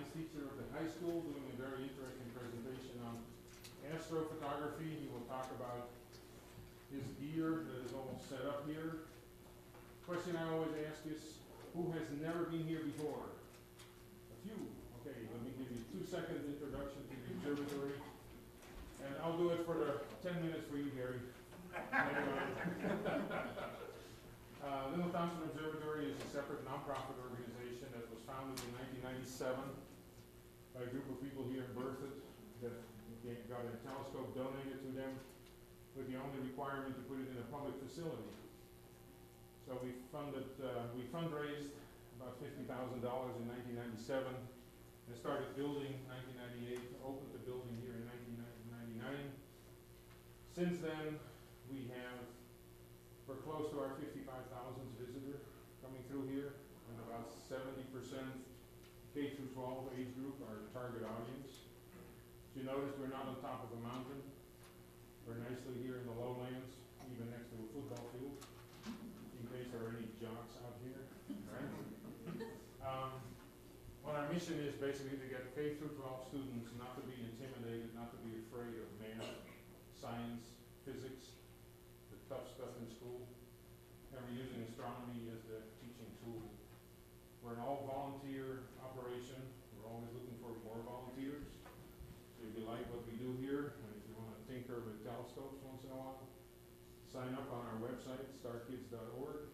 science teacher of the high school, doing a very interesting presentation on astrophotography. He will talk about his gear that is all set up here. Question I always ask is, who has never been here before? A few. Okay, let me give you a 2-second introduction to the observatory. And I'll do it for the 10 minutes for you, Gary. Little Thompson Observatory is a separate nonprofit organization that was founded in 1997 by a group of people here in Berthoud that got a telescope donated to them with the only requirement to put it in a public facility. So we fundraised about $50,000 in 1997 and started building in 1998, opened the building here in 1999. Since then, we're close to our 55,000th visitor coming through here, and about 70% K through 12 age group, our target audience. As you notice, we're not on top of a mountain. We're nicely here in the lowlands, even next to a football field, in case there are any jocks out here. Right? Well, our mission is basically to get K through 12 students not to be intimidated, not to be afraid of math, science, physics, the tough stuff in school. And we're using astronomy as the teaching tool. We're an all-volunteer operation. We're always looking for more volunteers. So if you like what we do here, and if you want to tinker with telescopes once in a while, sign up on our website, starkids.org.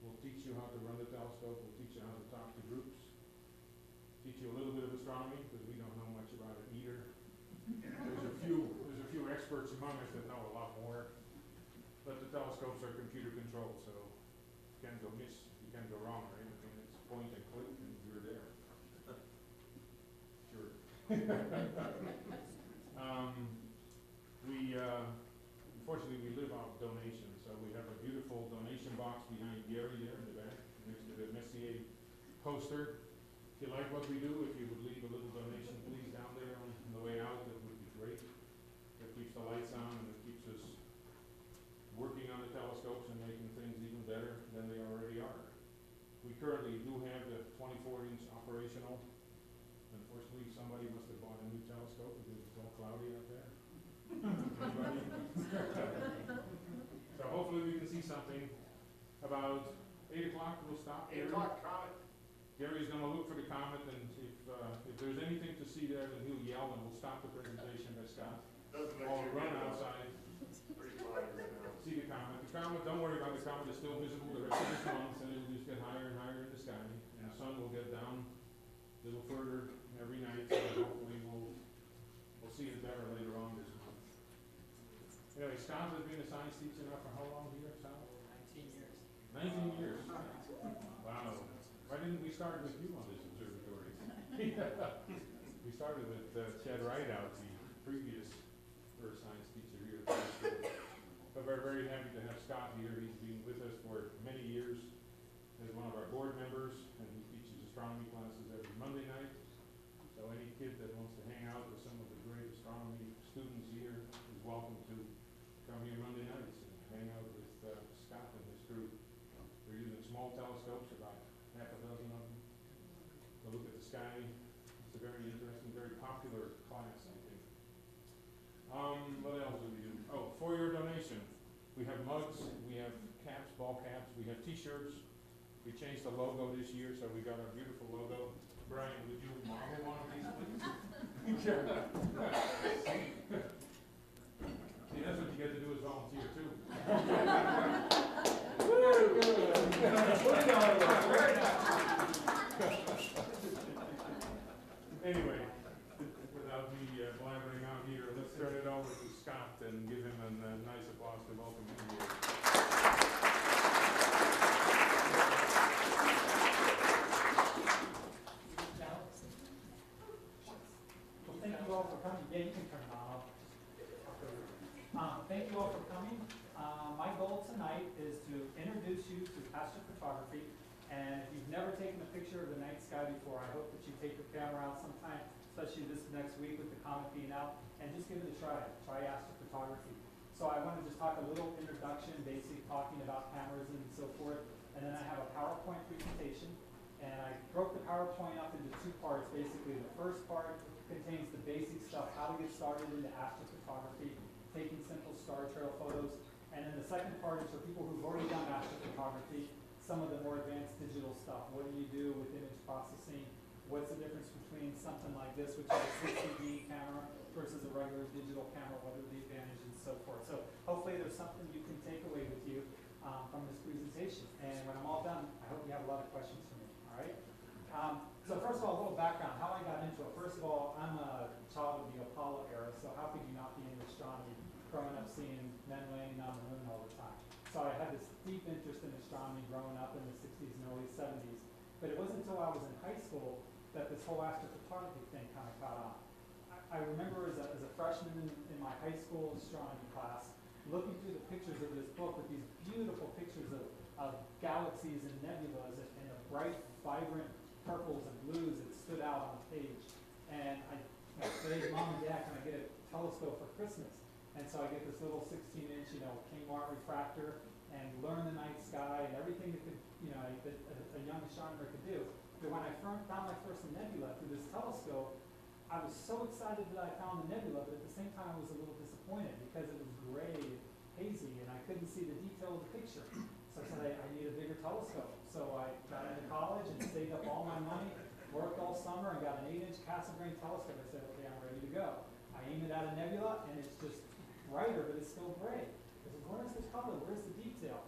We'll teach you how to run the telescope. We'll teach you how to talk to groups. Teach you a little bit of astronomy, because we don't know much about it either. There's a few experts among us that know a lot more. But the telescopes are computer controlled, so you can't go wrong, right? I mean, it's point and click and you're there. Sure. Unfortunately, we live off donations, so we have a beautiful donation box behind Gary there in the back, next to the Messier poster. If you like what we do, if you would leave a little donation, please, down there on the way out, that would be great. That keeps the lights on and it keeps us working on the telescopes and making things even better than they already are. We currently do have the 24-inch operational. Unfortunately, somebody must have bought a new telescope because it's all cloudy out there. So hopefully we can see something. About 8 o'clock we'll stop. 8 o'clock, comet. Gary's going to look for the comet, and if there's anything to see there, then he'll yell and we'll stop the presentation by Scott. Or run outside. Pretty cloudy right now. See the comet. The comet, don't worry about the comet, it's still visible the rest of this month, and it'll just get higher and higher in the sky. And the sun will get down a little further every night, so hopefully we'll see it better later on this month. Anyway, Scott has been a science teacher now for how long here, Scott? 19 years. 19 years. Wow. Why didn't we start with you on this observatory? We started with Chad Rideout, the previous first science teacher here at the high school. But we're very happy to have Scott here. He's been with us for many years as one of our board members, and he teaches astronomy classes every Monday night. So any kid that wants to hang out with some of the great astronomy students here is welcome to come here Monday nights and hang out with Scott and his group. We're using small telescopes, about half a dozen of them, to look at the sky. It's a very interesting, very popular class, I think. What else do we do? Oh, for your donation, we have mugs, we have caps, ball caps, we have t-shirts. We changed the logo this year, so we got our beautiful logo. Brian, would you model one of these, please? See, that's what you get to do as volunteer, too. Anyway, without me blabbering out here, let's turn it over to Scott and give him a nice applause to welcome him here. Well, thank you all for coming. Yeah, you can turn it on. Thank you all for coming. My goal tonight is to introduce you to astrophotography. And if you've never taken a picture of the night sky before, I hope that you take your camera out sometime, especially this next week with the comet being out, and just give it a try. Try astrophotography. So I want to just talk a little introduction, basically talking about cameras and so forth, and then I have a PowerPoint presentation. And I broke the PowerPoint up into two parts. Basically, the first part contains the basic stuff, how to get started into astrophotography, taking simple star trail photos. And then the second part is for people who've already done astrophotography, some of the more advanced digital stuff. What do you do with image processing? What's the difference between something like this, which is a CCD camera, versus a regular digital camera? What are the advantages and so forth? So hopefully there's something you can take away with you from this presentation. And when I'm all done, I hope you have a lot of questions for me, all right? So first of all, a little background, how I got into it. First of all, I'm a child of the Apollo era, so how could you not be into astronomy, growing up seeing men landing on the moon all the time? So I had this deep interest in astronomy growing up in the 60s and early 70s. But it wasn't until I was in high school that this whole astrophotography thing kind of caught on. I remember as a freshman in my high school astronomy class, looking through the pictures of this book with these beautiful pictures of galaxies and nebulas and the bright, vibrant purples and blues that stood out on the page. And I said, Mom and Dad, can I get a telescope for Christmas? And so I get this little 16-inch, Kmart refractor and learn the night sky and everything that could, that a young astronomer could do. But when I found my first nebula through this telescope, I was so excited that I found the nebula, but at the same time I was a little disappointed because it was gray and hazy and I couldn't see the detail of the picture. So I said, I need a bigger telescope. So I got into college and saved up all my money, worked all summer and got an 8-inch Cassegrain telescope. I said, okay, I'm ready to go. I aim it at a nebula and it's just brighter, but it's still gray. I said, where's the color? Where's the detail?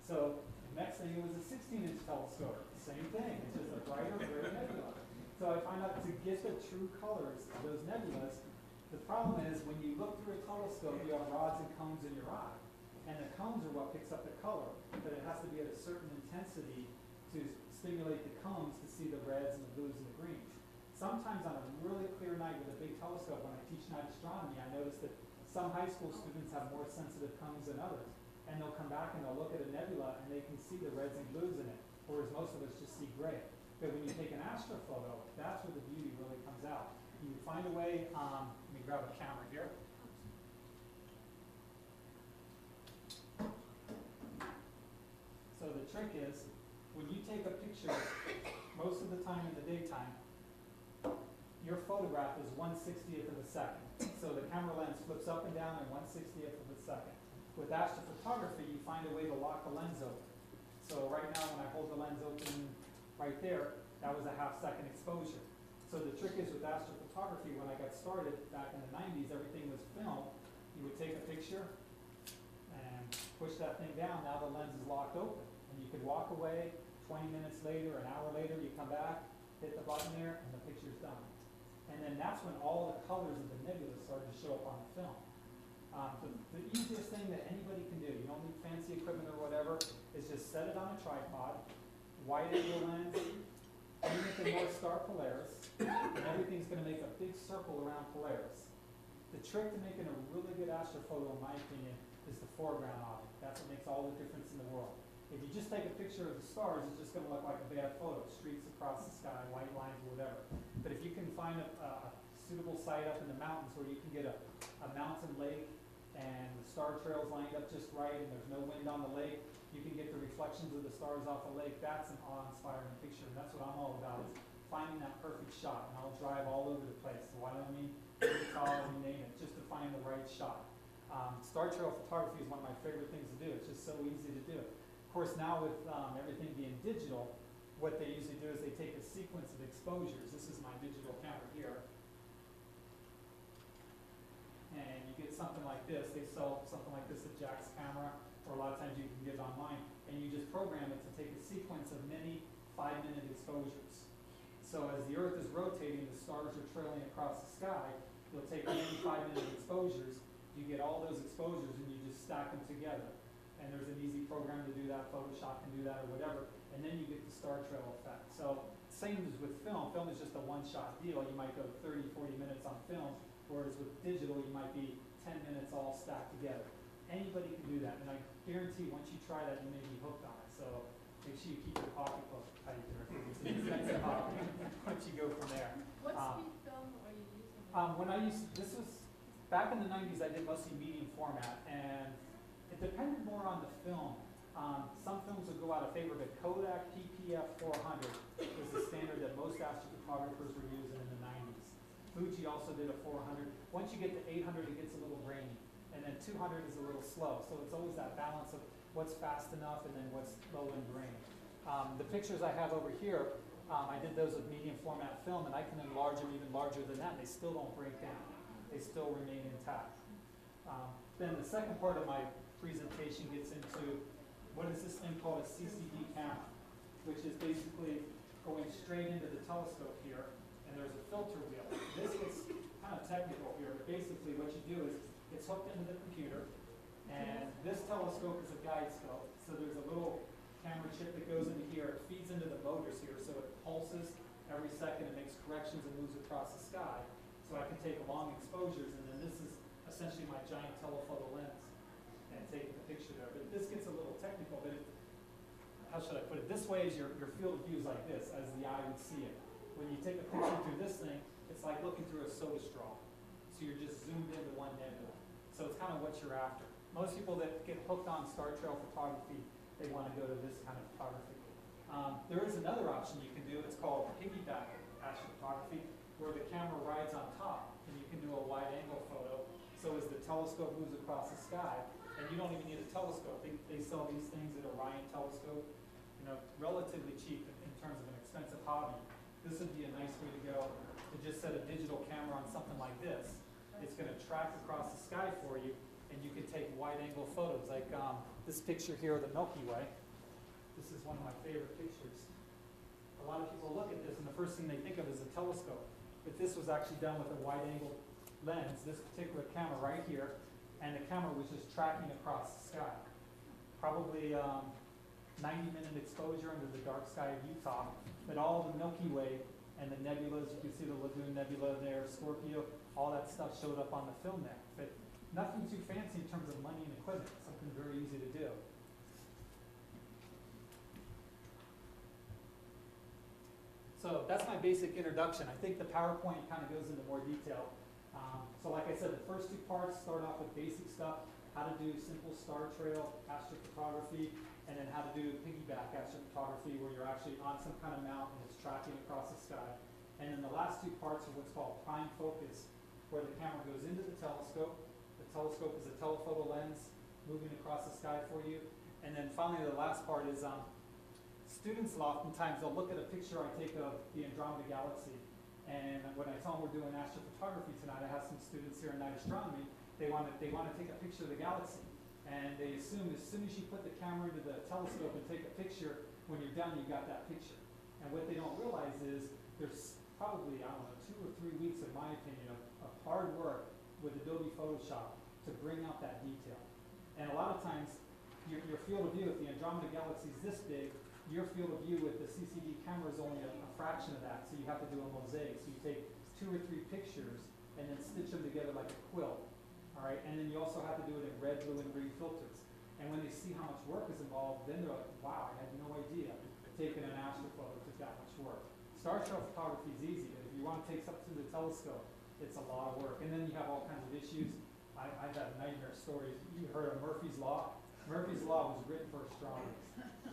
So the next thing, it was a 16-inch telescope. Same thing. It's just a brighter gray nebula. So I find out to get the true colors of those nebulas, the problem is when you look through a telescope, you have rods and cones in your eye. And the cones are what picks up the color, but it has to be at a certain intensity to stimulate the cones to see the reds and the blues and the greens. Sometimes on a really clear night with a big telescope, when I teach night astronomy, I notice that some high school students have more sensitive cones than others. And they'll come back and they'll look at a nebula and they can see the reds and blues in it, whereas most of us just see gray. But when you take an astrophoto, that's where the beauty really comes out. You find a way, let me grab a camera here. So the trick is, when you take a picture, most of the time in the daytime, your photograph is 1/60th of a second. So the camera lens flips up and down in 1/60th of a second. With astrophotography, you find a way to lock the lens open. So right now, when I hold the lens open right there, that was a half-second exposure. So the trick is with astrophotography, when I got started back in the 90s, everything was film. You would take a picture and push that thing down. Now the lens is locked open. And you could walk away 20 minutes later, an hour later, you come back, hit the button there, and the picture's done. And then that's when all the colors of the nebula started to show up on the film. The easiest thing that anybody can do, you don't need fancy equipment or whatever, is just set it on a tripod, wide angle lens, aim at the North Star Polaris, and everything's going to make a big circle around Polaris. The trick to making a really good astrophoto, in my opinion, is the foreground object. That's what makes all the difference in the world. If you just take a picture of the stars, it's just going to look like a bad photo, streaks across the sky, white lines, or whatever. But if you can find a suitable site up in the mountains where you can get a mountain lake and the star trails lined up just right and there's no wind on the lake, you can get the reflections of the stars off the lake. That's an awe-inspiring picture, and that's what I'm all about, is finding that perfect shot. And I'll drive all over the place, Wyoming, Utah, you name it, just to find the right shot. Star trail photography is one of my favorite things to do. It's just so easy to do. Of course, now with everything being digital, what they usually do is they take a sequence of exposures. This is my digital camera here. And you get something like this. They sell something like this at Jack's Camera, or a lot of times you can get it online. And you just program it to take a sequence of many 5-minute exposures. So as the Earth is rotating, the stars are trailing across the sky. You'll take many 5-minute exposures. You get all those exposures and you just stack them together. And there's an easy program to do that. Photoshop can do that or whatever. And then you get the star trail effect. So same as with film. Film is just a one-shot deal. You might go 30, 40 minutes on film. Whereas with digital, you might be 10 minutes all stacked together. Anybody can do that. And I guarantee once you try that, you may be hooked on it. So make sure you keep your pocketbook tight there. Once you go from there. What speed film are you using? When I used, this was, back in the 90s, I did mostly medium format. And it depended more on the film. Some films will go out of favor, but Kodak PPF 400 was the standard that most astrophotographers were using in the 90s. Fuji also did a 400. Once you get to 800, it gets a little grainy. And then 200 is a little slow. So it's always that balance of what's fast enough and then what's low in grain. The pictures I have over here, I did those with medium format film, and I can enlarge them even larger than that, and they still don't break down. They still remain intact. Then the second part of my presentation gets into what is this thing called a CCD camera, which is basically going straight into the telescope here, and there's a filter wheel. This gets kind of technical here, but basically what you do is it's hooked into the computer, and this telescope is a guide scope, so there's a little camera chip that goes into here. It feeds into the motors here, so it pulses every second and makes corrections and moves across the sky. So I can take long exposures, and then this is essentially my giant telephoto lens and taking a picture there. But this gets a little technical, but how should I put it? This way is your field of view is like this, as the eye would see it. When you take a picture through this thing, it's like looking through a soda straw. So you're just zoomed into one nebula. So it's kind of what you're after. Most people that get hooked on star trail photography, they want to go to this kind of photography. There is another option you can do. It's called piggyback astrophotography, where the camera rides on top, and you can do a wide-angle photo. So as the telescope moves across the sky, and you don't even need a telescope. They sell these things at Orion Telescope, relatively cheap in terms of an expensive hobby. This would be a nice way to go, to just set a digital camera on something like this. It's going to track across the sky for you, and you can take wide-angle photos, like this picture here of the Milky Way. This is one of my favorite pictures. A lot of people look at this, and the first thing they think of is a telescope. But this was actually done with a wide-angle lens, this particular camera right here, and the camera was just tracking across the sky. Probably 90-minute exposure under the dark sky of Utah, but all the Milky Way and the nebulas, you can see the Lagoon Nebula there, Scorpio, all that stuff showed up on the film there. But nothing too fancy in terms of money and equipment, something very easy to do. So that's my basic introduction. I think the PowerPoint kind of goes into more detail. So like I said, the first two parts start off with basic stuff, how to do simple star trail astrophotography, and then how to do piggyback astrophotography, where you're actually on some kind of mountain that's tracking across the sky. And then the last two parts are what's called prime focus, where the camera goes into the telescope. The telescope is a telephoto lens moving across the sky for you. And then finally, the last part is students oftentimes, they'll look at a picture I take of the Andromeda Galaxy. And when I tell them we're doing astrophotography tonight, I have some students here in night astronomy. They want to take a picture of the galaxy. And they assume as soon as you put the camera into the telescope and take a picture, when you're done, you got that picture. And what they don't realize is there's probably, 2 or 3 weeks, in my opinion, of hard work with Adobe Photoshop to bring out that detail. And a lot of times, your field of view, if the Andromeda Galaxy is this big, your field of view with the CCD camera is only a fraction of that, so you have to do a mosaic. So you take 2 or 3 pictures and then stitch them together like a quilt. All right, and then you also have to do it in red, blue, and green filters. And when they see how much work is involved, then they're like, wow, I had no idea taking an astrophoto took that much work. Star trail photography is easy, but if you want to take something through the telescope, it's a lot of work. And then you have all kinds of issues. I've had nightmare stories. You heard of Murphy's Law? Murphy's Law was written for astronomers.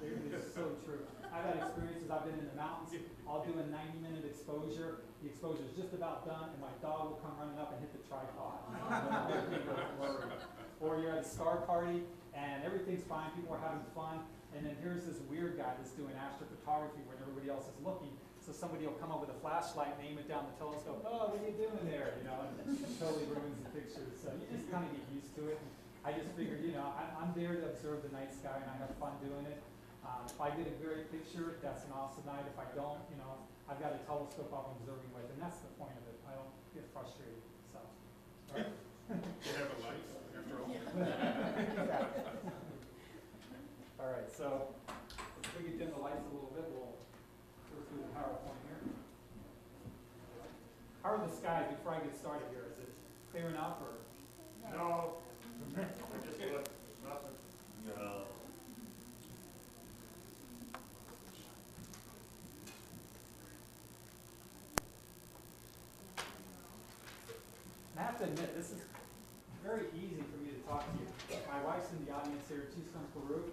It is so true. I've had experiences. I've been in the mountains. I'll do a 90-minute exposure. The exposure is just about done, and my dog will come running up and hit the tripod. Or you're at a star party, and everything's fine. People are having fun. And then here's this weird guy that's doing astrophotography when everybody else is looking. So somebody will come up with a flashlight and aim it down the telescope. Oh, what are you doing there? And it totally ruins the pictures. So you just kind of get used to it. I just figured, I'm there to observe the night sky, and I have fun doing it. If I get a great picture, that's an awesome night. If I don't, I've got a telescope I'm observing with, and that's the point of it. I don't get frustrated. So, all right. You have a light after all. All right, so let's maybe dim the lights a little bit. We'll go through the PowerPoint here. How are the skies before I get started here? Is it clear enough, or? No. I just looked, nothing. No. I have to admit, this is very easy for me to talk to you. My wife's in the audience here. She's from Peru.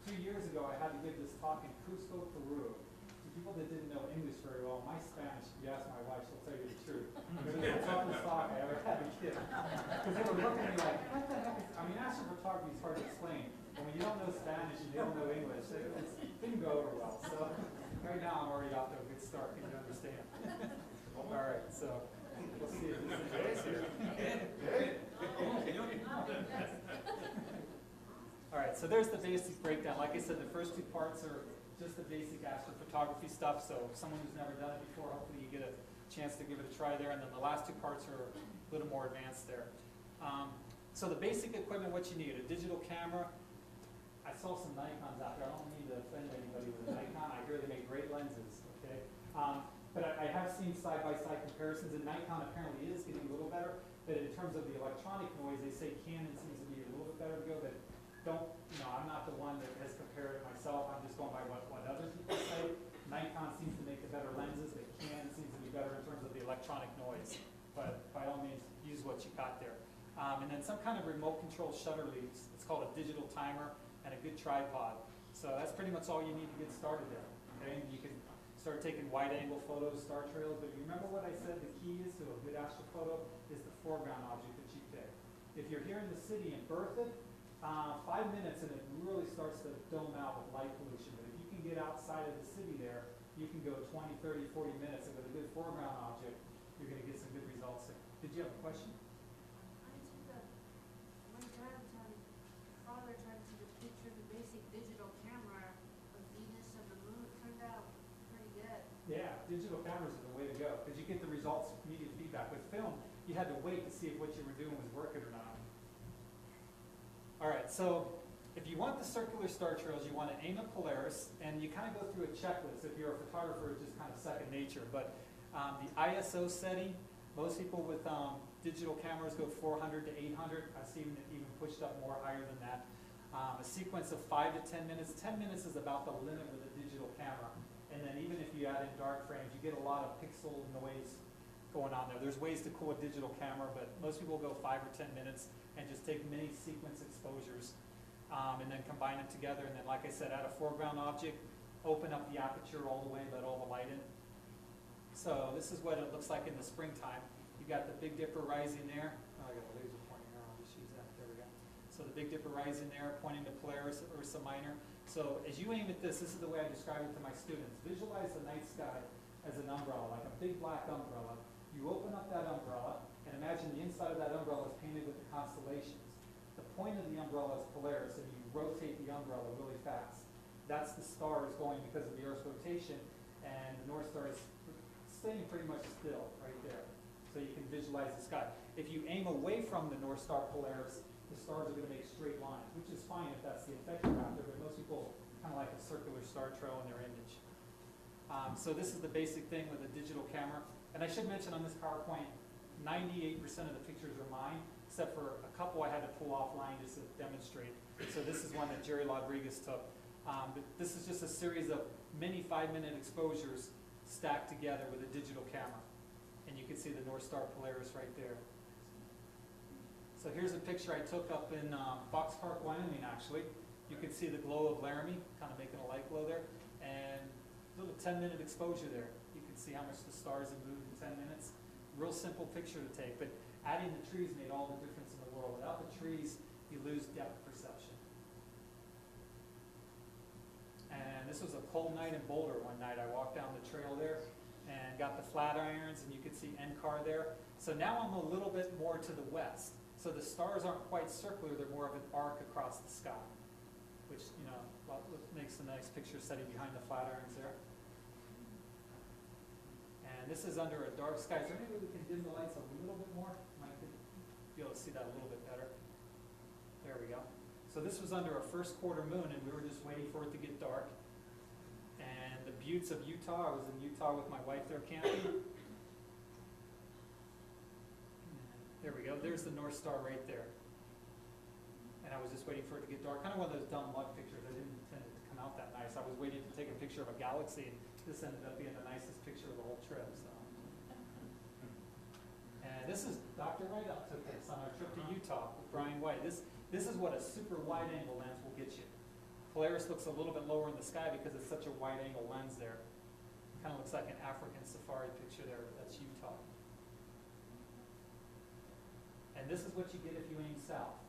2 years ago, I had to give this talk in Cusco, Peru, to people that didn't know English very well. My Spanish, if you ask my wife, she'll tell you the truth. It was the toughest talk I ever had to give. Because they were looking at me like, what the heck is, I mean, astrophotography is hard to explain. And when you don't know Spanish and you don't know English, it didn't go over well. So right now I'm already off to a good start. Can you understand? All right, so we'll see if this is here. All right, so there's the basic breakdown. Like I said, the first 2 parts are just the basic astrophotography stuff. So someone who's never done it before, hopefully you get a chance to give it a try there. And then the last 2 parts are a little more advanced there. So the basic equipment, what you need, a digital camera. I saw some Nikons out there. I don't mean to offend anybody with a Nikon. I hear they make great lenses, okay? But I have seen side-by-side comparisons, and Nikon apparently is getting a little better. But in terms of the electronic noise, they say Canon seems to be a little bit better to go. But don't, I'm not the one that has compared it myself. I'm just going by what other people say. Nikon seems to make the better lenses, but Canon seems to be better in terms of the electronic noise. But by all means, use what you got there. And then some kind of remote control shutter leads. It's called a digital timer and a good tripod. So that's pretty much all you need to get started there. Okay, and you can start taking wide angle photos, star trails, but remember what I said, the key is to a good astrophoto is the foreground object that you pick. If you're here in the city in Berthoud, 5 minutes and it really starts to dome out with light pollution. But if you can get outside of the city there, you can go 20, 30, 40 minutes, and with a good foreground object, you're going to get some good results there. Did you have a question? I took one time father tried to take a picture of the basic digital camera of Venus and the moon. It turned out pretty good. Yeah, digital cameras are the way to go because you get the results, immediate feedback. With film, you had to wait to see if what you were doing was working or not. All right, so if you want the circular star trails, you want to aim a Polaris, and you kind of go through a checklist. If you're a photographer, it's just kind of second nature. But the ISO setting, most people with digital cameras go 400 to 800. I've seen it even pushed up more higher than that. A sequence of 5 to 10 minutes. 10 minutes is about the limit with a digital camera. And then even if you add in dark frames, you get a lot of pixel noise going on there. There's ways to cool a digital camera, but most people go 5 or 10 minutes and just take many sequence exposures and then combine them together. And then, like I said, add a foreground object, open up the aperture all the way, let all the light in. So this is what it looks like in the springtime. You got the Big Dipper rising there. Oh, I got a laser pointing there. I'll just use that. There we go. So the Big Dipper rising there, pointing to Polaris, Ursa Minor. So as you aim at this is the way I describe it to my students. Visualize the night sky as an umbrella, like a big black umbrella. You open up that umbrella, and imagine the inside of that umbrella is painted with the constellations. The point of the umbrella is Polaris, and you rotate the umbrella really fast. That's the stars going because of the Earth's rotation, and the North Star is staying pretty much still right there. So you can visualize the sky. If you aim away from the North Star Polaris, the stars are going to make straight lines, which is fine if that's the effect you're after, but most people kind of like a circular star trail in their image. So this is the basic thing with a digital camera. And I should mention on this PowerPoint, 98% of the pictures are mine, except for a couple I had to pull offline just to demonstrate. So this is one that Jerry Rodriguez took. But this is just a series of many 5-minute exposures stacked together with a digital camera. And you can see the North Star Polaris right there. So here's a picture I took up in Fox Park, Wyoming, actually. You can see the glow of Laramie, kind of making a light glow there. And a little 10-minute exposure there. You can see how much the stars have moved in 10 minutes. Real simple picture to take, but adding the trees made all the difference in the world. Without the trees, you lose depth perception. And this was a cold night in Boulder one night. I walked down the trail there and got the flat irons, and you could see NCAR there. So now I'm a little bit more to the west. So the stars aren't quite circular, they're more of an arc across the sky, which, makes a nice picture setting behind the flat irons there. And this is under a dark sky. So maybe we can dim the lights a little bit more. Might be able to see that a little bit better. There we go. So this was under a first quarter moon, and we were just waiting for it to get dark. And the buttes of Utah, I was in Utah with my wife there camping. There we go. There's the North Star right there. And I was just waiting for it to get dark. Kind of one of those dumb luck pictures. I didn't intend it to come out that nice. I was waiting to take a picture of a galaxy, and this ended up being the nicest picture of the whole trip. So. And this is Dr. Wright took this on our trip to Utah with Brian White. This is what a super wide angle lens will get you. Polaris looks a little bit lower in the sky because it's such a wide angle lens there. Kind of looks like an African safari picture there, but that's Utah. And this is what you get if you aim south.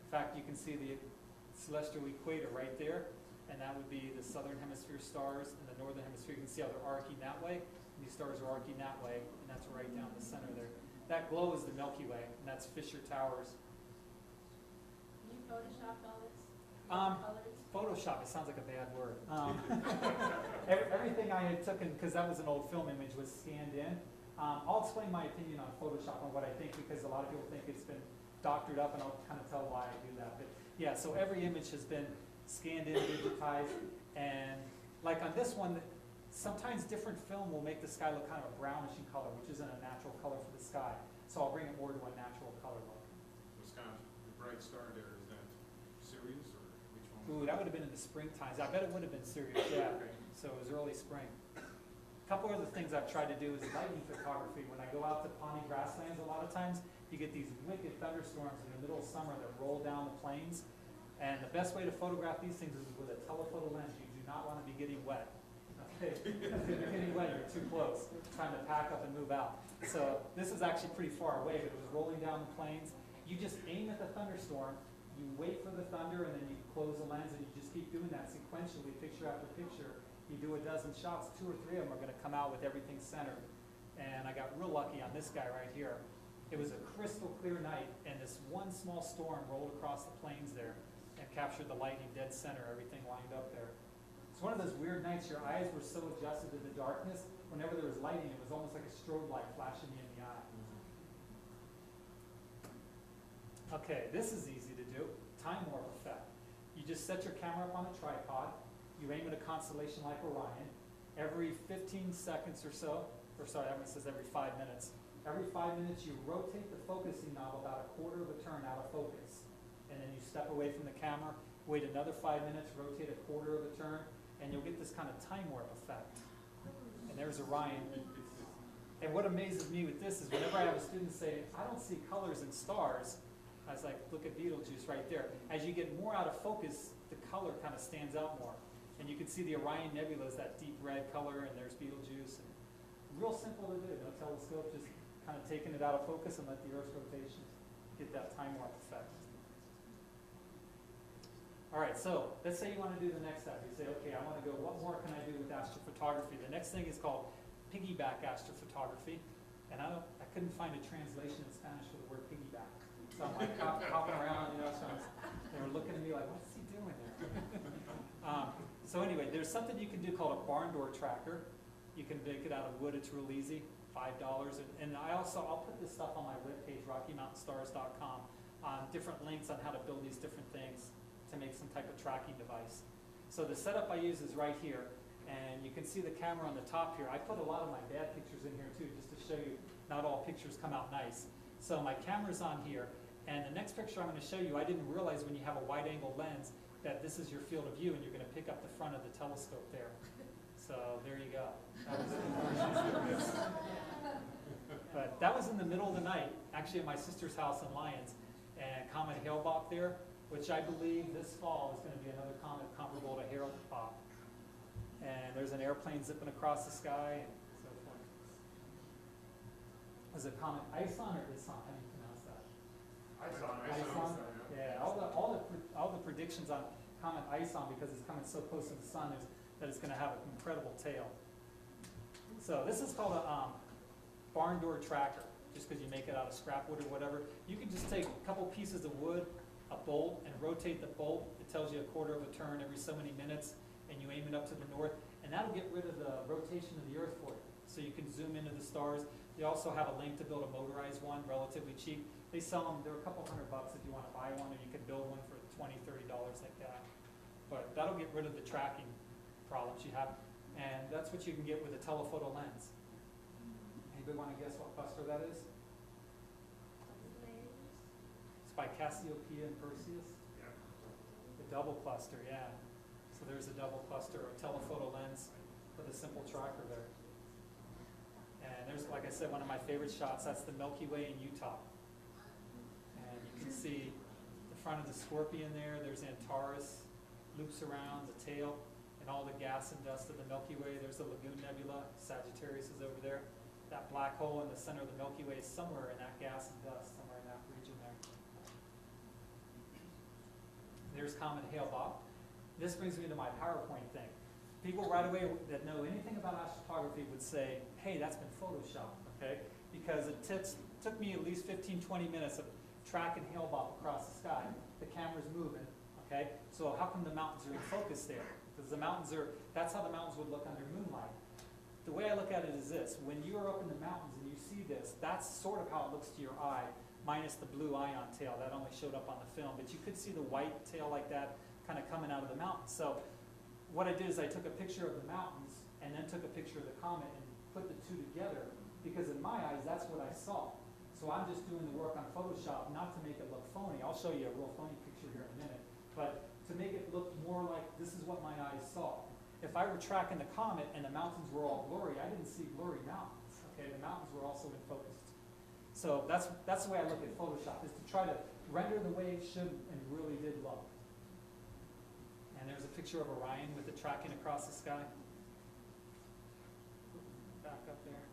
In fact, you can see the celestial equator right there, and that would be the southern hemisphere stars, and the northern hemisphere, you can see how they're arcing that way, and these stars are arcing that way, and that's right down the center there. That glow is the Milky Way, and that's Fisher Towers. Can you Photoshop all this? Colors? Photoshop, it sounds like a bad word. Everything I had taken, because that was an old film image, was scanned in. I'll explain my opinion on Photoshop and what I think, because a lot of people think it's been doctored up, and I'll kind of tell why I do that. But yeah, so every image has been scanned in, digitized, and like on this one, sometimes different film will make the sky look kind of a brownish in color, which isn't a natural color for the sky. So I'll bring it more to a natural color look. Scott, the bright star there, is that Sirius or which one? Ooh, that would have been in the spring times. I bet it would have been Sirius, yeah. Okay. So it was early spring. A couple other things I've tried to do is lightning photography. When I go out to pawny grasslands, a lot of times you get these wicked thunderstorms in the middle of summer that roll down the plains. And the best way to photograph these things is with a telephoto lens. You do not want to be getting wet. Okay? If you're getting wet, you're too close. It's time to pack up and move out. So this is actually pretty far away, but it was rolling down the plains. You just aim at the thunderstorm, you wait for the thunder, and then you close the lens, and you just keep doing that sequentially, picture after picture. You do a dozen shots, 2 or 3 of them are going to come out with everything centered. And I got real lucky on this guy right here. It was a crystal clear night, and this one small storm rolled across the plains there and captured the lightning dead center, everything lined up there. It's one of those weird nights, your eyes were so adjusted to the darkness, whenever there was lighting, it was almost like a strobe light flashing you in the eye. Okay, this is easy to do, time warp effect. You just set your camera up on a tripod, you aim at a constellation like Orion. Every 15 seconds or so, or sorry, that one says every 5 minutes. Every 5 minutes you rotate the focusing knob about a quarter of a turn out of focus. And then you step away from the camera, wait another 5 minutes, rotate a quarter of a turn, and you'll get this kind of time warp effect. And there's Orion. And what amazes me with this is whenever I have a student say, I don't see colors in stars, I was like, look at Betelgeuse right there. As you get more out of focus, the color kind of stands out more. And you can see the Orion Nebula is that deep red color, and there's Betelgeuse. And real simple to do, no telescope, just kind of taking it out of focus and let the Earth's rotation get that time warp effect. All right, so let's say you want to do the next step. You say, okay, I want to go, what more can I do with astrophotography? The next thing is called Piggyback astrophotography. And I couldn't find a translation in Spanish for the word piggyback. So I'm like hopping around, you know, so they were looking at me like, what's he doing there? So anyway, there's something you can do called a barn door tracker. You can make it out of wood, it's real easy, $5. And I'll put this stuff on my webpage, RockyMountainStars.com, different links on how to build these different things to make some type of tracking device. So the setup I use is right here, and you can see the camera on the top here. I put a lot of my bad pictures in here too, just to show you not all pictures come out nice. So my camera's on here, and the next picture I'm going to show you, I didn't realize when you have a wide angle lens that this is your field of view, and you're going to pick up the front of the telescope there. So there you go. But that was in the middle of the night, actually at my sister's house in Lyons, and Comet Hale-Bopp there, which I believe this fall is going to be another comet comparable to Hale-Bopp. And there's an airplane zipping across the sky and so forth. Was it Comet Ison or Ison? How do you pronounce that? Ison? Yeah, all the predictions on Comet Ison, because it's coming so close to the sun, is that it's going to have an incredible tail. So this is called a barn door tracker, just because you make it out of scrap wood or whatever. You can just take a couple pieces of wood, a bolt, and rotate the bolt. It tells you a quarter of a turn every so many minutes, and you aim it up to the north, and that'll get rid of the rotation of the Earth for you. So you can zoom into the stars. They also have a link to build a motorized one, relatively cheap. They sell them, they're a couple $100 if you want to buy one, or you can build one for $20, $30 like that. But that'll get rid of the tracking problems you have, and that's what you can get with a telephoto lens. Anybody want to guess what cluster that is? It's by Cassiopeia and Perseus. Yeah. The double cluster, yeah. So there's a double cluster, a telephoto lens with a simple tracker there. And there's, like I said, one of my favorite shots. That's the Milky Way in Utah. And you can see the front of the Scorpion there. There's Antares. loops around the tail and all the gas and dust of the Milky Way. There's the Lagoon Nebula, Sagittarius is over there. That black hole in the center of the Milky Way is somewhere in that gas and dust, somewhere in that region there. There's Comet Hale-Bopp. This brings me to my PowerPoint thing. People right away that know anything about astrophotography would say, hey, that's been photoshopped, okay? Because it took me at least 15, 20 minutes of tracking Hale-Bopp across the sky. The camera's moving, okay? So how come the mountains are in focus there? Because the mountains are, that's how the mountains would look under moonlight. The way I look at it is this: when you are up in the mountains and you see this, that's sort of how it looks to your eye, minus the blue ion tail. That only showed up on the film, but you could see the white tail like that kind of coming out of the mountains. So what I did is I took a picture of the mountains and then took a picture of the comet and put the two together, because in my eyes, that's what I saw. So I'm just doing the work on Photoshop, not to make it look phony. I'll show you a real phony picture here in a minute, but to make it look more like this is what my eyes saw. If I were tracking the comet and the mountains were all blurry, I didn't see blurry mountains, okay? The mountains were also in focus. So that's the way I look at Photoshop, is to try to render the way it should and really did look. And there's a picture of Orion with the tracking across the sky. Back up there.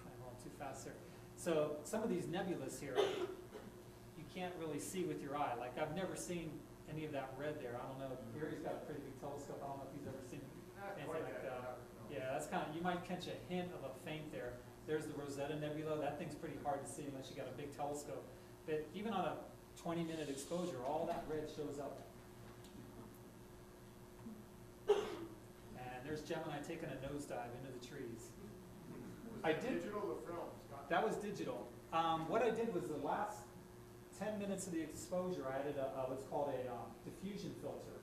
I'm going too fast there. So some of these nebulas here, you can't really see with your eye. Like, I've never seen any of that red there. I don't know. Gary's got a pretty big telescope. I don't know if he's ever seen anything like that. Yeah, that's kind of, you might catch a hint of a faint there. There's the Rosetta Nebula. That thing's pretty hard to see unless you got a big telescope. But even on a 20-minute exposure, all that red shows up. And there's Gemini taking a nosedive into the trees. Was that digital or film, Scott? That was digital. What I did was the last 10 minutes of the exposure, I added what's called a diffusion filter.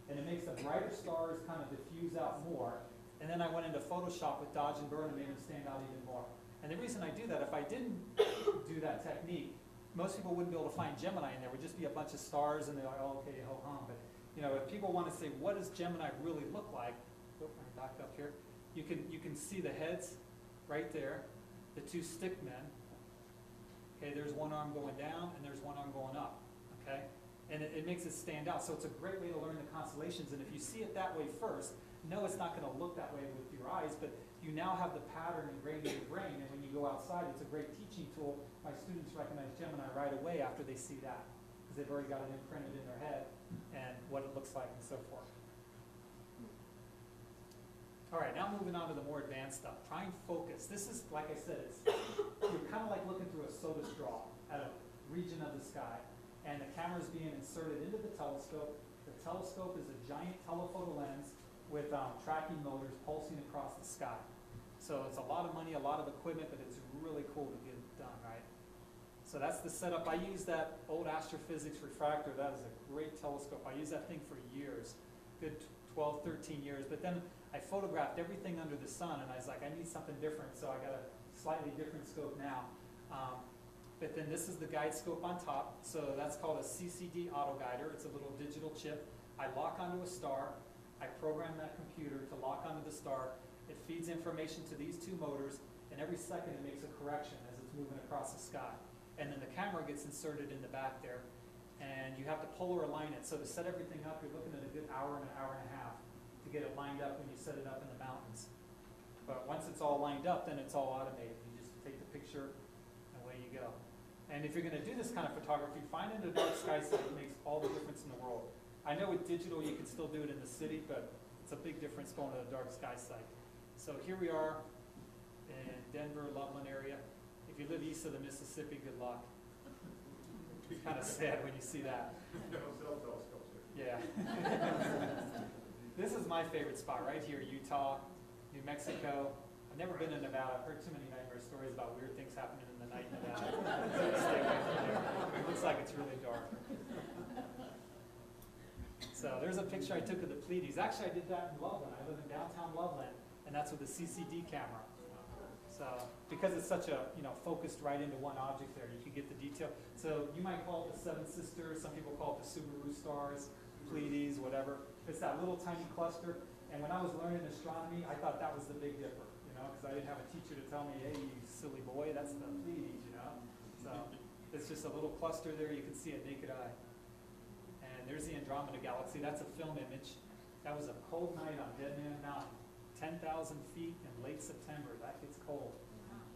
And it makes the brighter stars kind of diffuse out more. And then I went into Photoshop with Dodge and Burn and made them stand out even more. And the reason I do that, if I didn't do that technique, most people wouldn't be able to find Gemini in there. It would just be a bunch of stars and they're like, oh, okay, ho-hum. But you know, if people want to say, what does Gemini really look like? Oh, I'm back up here. You can see the heads right there, the two stick men. Okay, there's one arm going down and there's one arm going up, okay? And it makes it stand out. So it's a great way to learn the constellations. And if you see it that way first, no, it's not going to look that way with your eyes, but you now have the pattern ingrained in your brain. And when you go outside, it's a great teaching tool. My students recognize Gemini right away after they see that, because they've already got it imprinted in their head and what it looks like and so forth. All right, now moving on to the more advanced stuff. Try and focus. This is, like I said, you're kind of like looking through a soda straw at a region of the sky, and the camera is being inserted into the telescope. The telescope is a giant telephoto lens with tracking motors pulsing across the sky. So it's a lot of money, a lot of equipment, but it's really cool to get it done, right? So that's the setup. I use that old astrophysics refractor. That is a great telescope. I used that thing for years, good 12, 13 years. But then I photographed everything under the sun, and I was like, I need something different, so I got a slightly different scope now. But then this is the guide scope on top. So that's called a CCD auto guider. It's a little digital chip. I lock onto a star. I program that computer to lock onto the star. It feeds information to these two motors, and every second it makes a correction as it's moving across the sky. And then the camera gets inserted in the back there, and you have to polar align it. So to set everything up, you're looking at a good hour and a half to get it lined up when you set it up in the mountains. But once it's all lined up, then it's all automated. You just take the picture, and away you go. And if you're going to do this kind of photography, finding a dark sky site makes all the difference in the world. I know with digital you can still do it in the city, but it's a big difference going to a dark sky site. So here we are in Denver, Loveland area. If you live east of the Mississippi, good luck. It's kind of sad when you see that. No cell telescopes here. Yeah. This is my favorite spot right here, Utah, New Mexico. I've never been in Nevada. I've heard too many nightmare stories about weird things happening in the night in Nevada. So stay away from there. It looks like it's really dark. So there's a picture I took of the Pleiades. Actually, I did that in Loveland. I live in downtown Loveland, and that's with a CCD camera. So because it's such a, focused right into one object there, you can get the detail. So you might call it the Seven Sisters. Some people call it the Subaru stars, Pleiades, whatever. It's that little tiny cluster. And when I was learning astronomy, I thought that was the Big Dipper, because I didn't have a teacher to tell me, hey, you silly boy, that's the Pleiades, So it's just a little cluster there. You can see at naked eye. And there's the Andromeda Galaxy. That's a film image. That was a cold night on Dead Man Mountain. 10,000 feet in late September. That gets cold,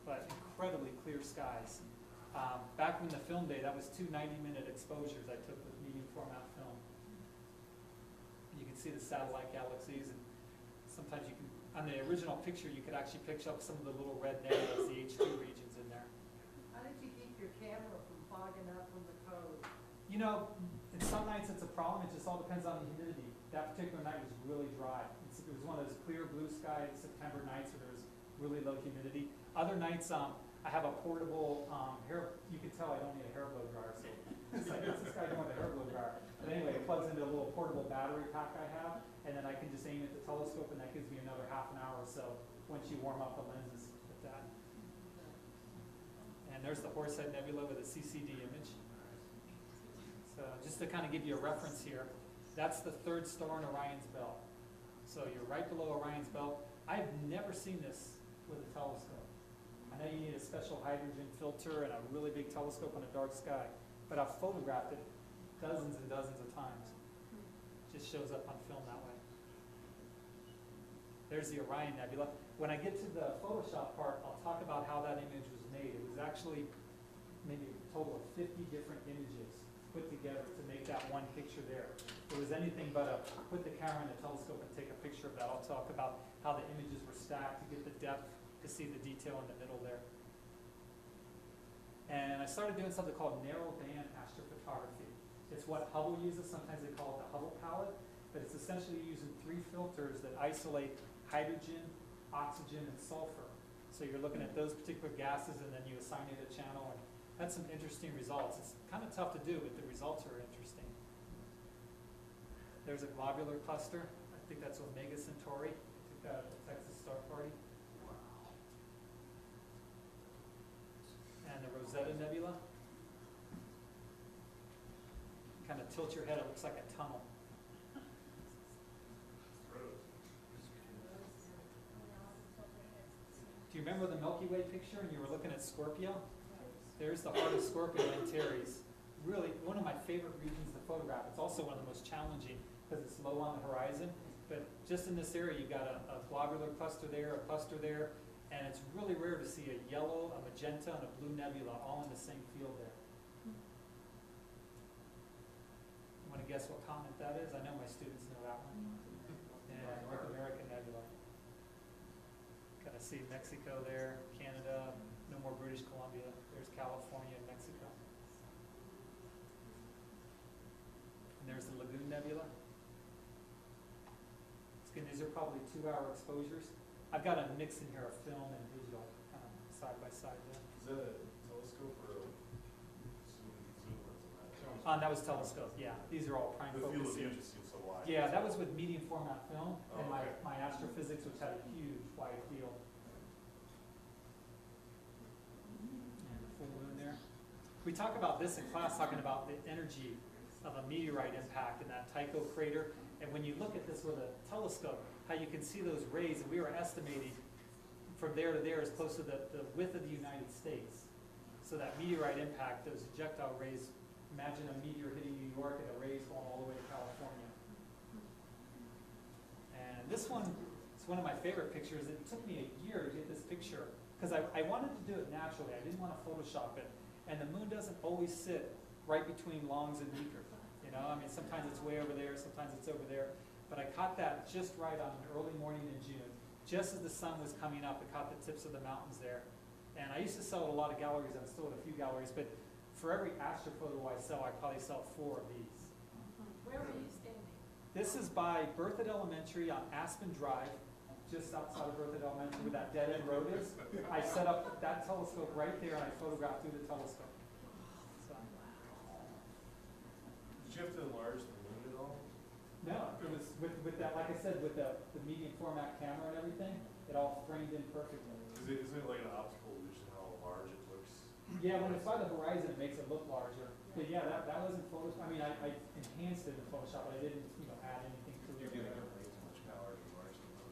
but incredibly clear skies. Back when the film day, that was 2 90-minute exposures I took with medium format film. You can see the satellite galaxies, and sometimes you can, on the original picture, you could actually pick up some of the little red nebulas, the H2 regions in there. How did you keep your camera from fogging up from the code? You know, in some nights it's a problem. It just all depends on the humidity. That particular night was really dry. It was one of those clear blue sky September nights where there was really low humidity. Other nights, I have a portable hair. You can tell I don't need a hair blow dryer. So it's like, what's this guy doing with a hair blow dryer? But anyway, it plugs into a little portable battery pack I have, and then I can just aim at the telescope, and that gives me another half an hour or so once you warm up the lenses with that. And there's the Horsehead Nebula with a CCD image. So just to kind of give you a reference here, that's the 3rd star in Orion's belt. So you're right below Orion's belt. I've never seen this with a telescope. I know you need a special hydrogen filter and a really big telescope on a dark sky, but I've photographed it dozens and dozens of times. It just shows up on film that way. There's the Orion Nebula. When I get to the Photoshop part, I'll talk about how that image was made. It was actually maybe a total of 50 different images put together to make that one picture there. It was anything but a put the camera in the telescope and take a picture of that. I'll talk about how the images were stacked to get the depth, to see the detail in the middle there. And I started doing something called narrow band astrophotography. It's what Hubble uses. Sometimes they call it the Hubble palette, but it's essentially using 3 filters that isolate hydrogen, oxygen, and sulfur. So you're looking at those particular gases, and then you assign it a channel, and had some interesting results. It's kind of tough to do, but the results are interesting. There's a globular cluster. I think that's Omega Centauri. I took that at the Texas Star Party. And the Rosetta Nebula. Kind of tilt your head, it looks like a tunnel. Do you remember the Milky Way picture and you were looking at Scorpio? There's the heart of Scorpio, Antares. Really one of my favorite regions to photograph. It's also one of the most challenging because it's low on the horizon. But just in this area, you've got a globular cluster there, a cluster there, and it's really rare to see a yellow, a magenta, and a blue nebula all in the same field there. You want to guess what continent that is? I know my students know that one. Yeah, North American Nebula. Kind of see Mexico there, Canada, no more British Columbia. There's California and Mexico. And there's the Lagoon Nebula. Again, these are probably 2-hour exposures. I've got a mix in here of film and digital, kind of side by side there. Is that a telescope or a zoom lens? That was telescope, yeah. These are all prime The field focus of view here. just seems so wide. Yeah, that was with medium format film and Oh, okay. my astrophysics, which had a huge wide field. And the full moon there. We talk about this in class, talking about the energy of a meteorite impact in that Tycho crater. And when you look at this with a telescope, how you can see those rays, and we were estimating from there to there is close to the width of the United States. So that meteorite impact, those ejectile rays, imagine a meteor hitting New York and the rays going all the way to California. And this one is one of my favorite pictures. It took me a year to get this picture because I wanted to do it naturally. I didn't want to Photoshop it. And the moon doesn't always sit right between longs and Meeker. You know, I mean, sometimes it's way over there, sometimes it's over there. But I caught that just right on an early morning in June. Just as the sun was coming up, I caught the tips of the mountains there. And I used to sell at a lot of galleries. I'm still at a few galleries, but for every astrophoto I sell, I probably sell 4 of these. Where were you standing? This is by Berthoud Elementary on Aspen Drive, just outside of Berthoud Elementary where that dead end road is. I set up that telescope right there and I photographed through the telescope. So, Did you have to enlarge the moon at all? no, it was with that, like I said, with the medium format camera and everything, it all framed in perfectly. Isn't it like an optical illusion how large it looks? Yeah, when it's by the horizon, it makes it look larger. But yeah, that wasn't Photoshop. I mean, I enhanced it in Photoshop, but I didn't, add anything to it. You're giving it way too much power to enlarge the moon.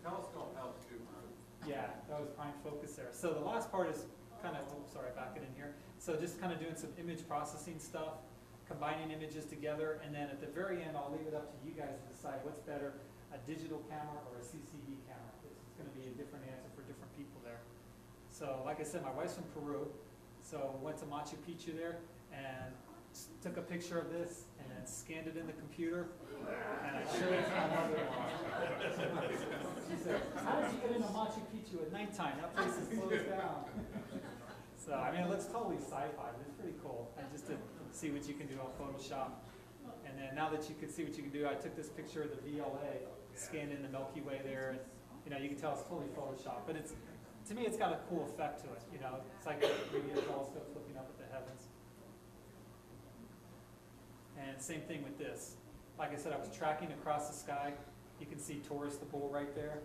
Telescope helps too, huh? Yeah, that was prime focus there. So the last part is kind of, oh, sorry, back it in here. So just kind of doing some image processing stuff, combining images together, and then at the very end, I'll leave it up to you guys to decide what's better, a digital camera or a CCD camera. It's going to be a different answer for different people there. So like I said, my wife's from Peru, so went to Machu Picchu there and took a picture of this and then scanned it in the computer, and I showed it to my mother-in-law. She said, how did you get into Machu Picchu at nighttime? That place is closed down. So, I mean, it looks totally sci-fi, but it's pretty cool. And just to see what you can do on Photoshop. And then now that you can see what you can do, I took this picture of the VLA, scanned in the Milky Way there, and you know, you can tell it's totally Photoshop. But it's, to me, it's got a cool effect to it. You know, it's like maybe a telescope looking up at the heavens. And same thing with this. Like I said, I was tracking across the sky. You can see Taurus, the bull, right there.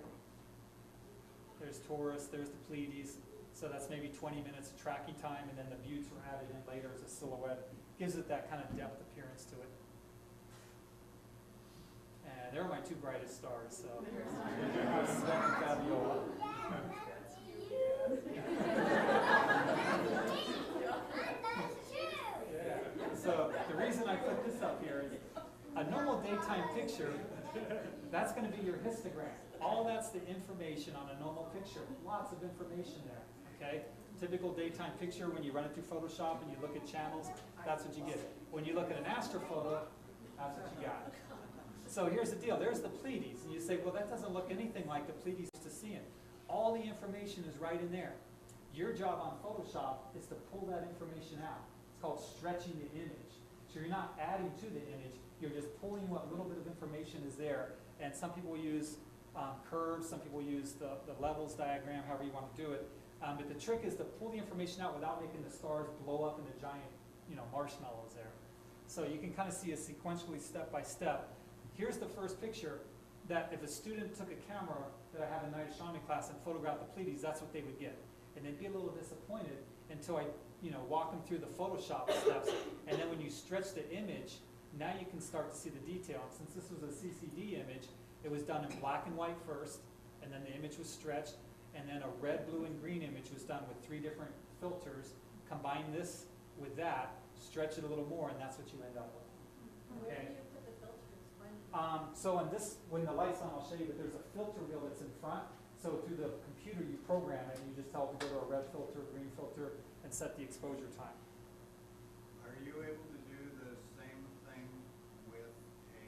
There's Taurus, there's the Pleiades. So that's maybe 20 minutes of tracking time, and then the buttes were added in later as a silhouette. Gives it that kind of depth appearance to it. And they're my two brightest stars, so. Fabiola. Yeah. So the reason I put this up here is a normal daytime picture, that's going to be your histogram. All that's the information on a normal picture. Lots of information there. Okay? Typical daytime picture, when you run it through Photoshop and you look at channels, that's what you get. When you look at an astrophoto, that's what you got. So here's the deal. There's the Pleiades. And you say, well, that doesn't look anything like the Pleiades to see it. All the information is right in there. Your job on Photoshop is to pull that information out. It's called stretching the image. So you're not adding to the image. You're just pulling what little bit of information is there. And some people use curves. Some people use the levels diagram, however you want to do it. But the trick is to pull the information out without making the stars blow up into giant, marshmallows there. So you can kind of see it sequentially, step by step. Here's the first picture that if a student took a camera that I have in night astronomy class and photographed the Pleiades, that's what they would get. And they'd be a little disappointed until I, walk them through the Photoshop steps. And then when you stretch the image, now you can start to see the detail. And since this was a CCD image, it was done in black and white first, and then the image was stretched, and then a red, blue, and green image was done with 3 different filters. Combine this with that, stretch it a little more, and that's what you end up with. Where Okay. do you put the filters? So on this, when the light's on, I'll show you, but there's a filter wheel that's in front. So through the computer, you program it, and you just tell it to go to a red filter, green filter, and set the exposure time. Are you able to do the same thing with a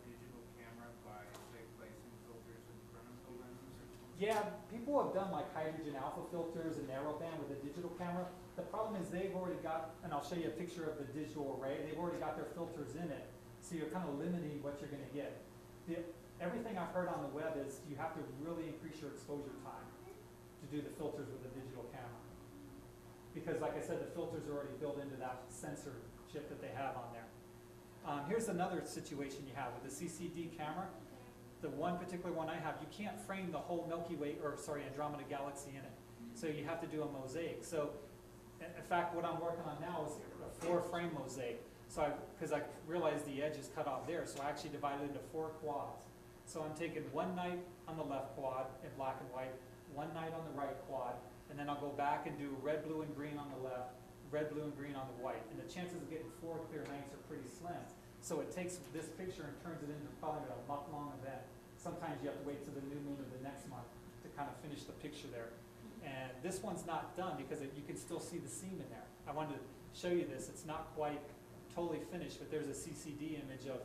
digital camera by, say, placing filters in front of the lenses or something? Yeah, people have done like hydrogen alpha filters and narrowband with a digital camera. The problem is they've already got, and I'll show you a picture of the digital array, they've already got their filters in it. So you're kind of limiting what you're going to get. Everything I've heard on the web is you have to really increase your exposure time to do the filters with a digital camera. Because like I said, the filters are already built into that sensor chip that they have on there. Here's another situation you have with the CCD camera. The one particular one I have, you can't frame the whole Milky Way, Andromeda galaxy in it. So you have to do a mosaic. So in fact, what I'm working on now is a 4-frame mosaic. So because I realized the edge is cut off there, so I actually divided it into 4 quads. So I'm taking one night on the left quad in black and white, one night on the right quad, and then I'll go back and do red, blue, and green on the left, red, blue, and green on the white. And the chances of getting 4 clear nights are pretty slim. So it takes this picture and turns it into probably a month-long event. Sometimes you have to wait till the new moon of the next month to kind of finish the picture there. And this one's not done because you can still see the seam in there. I wanted to show you this. It's not quite totally finished, but there's a CCD image of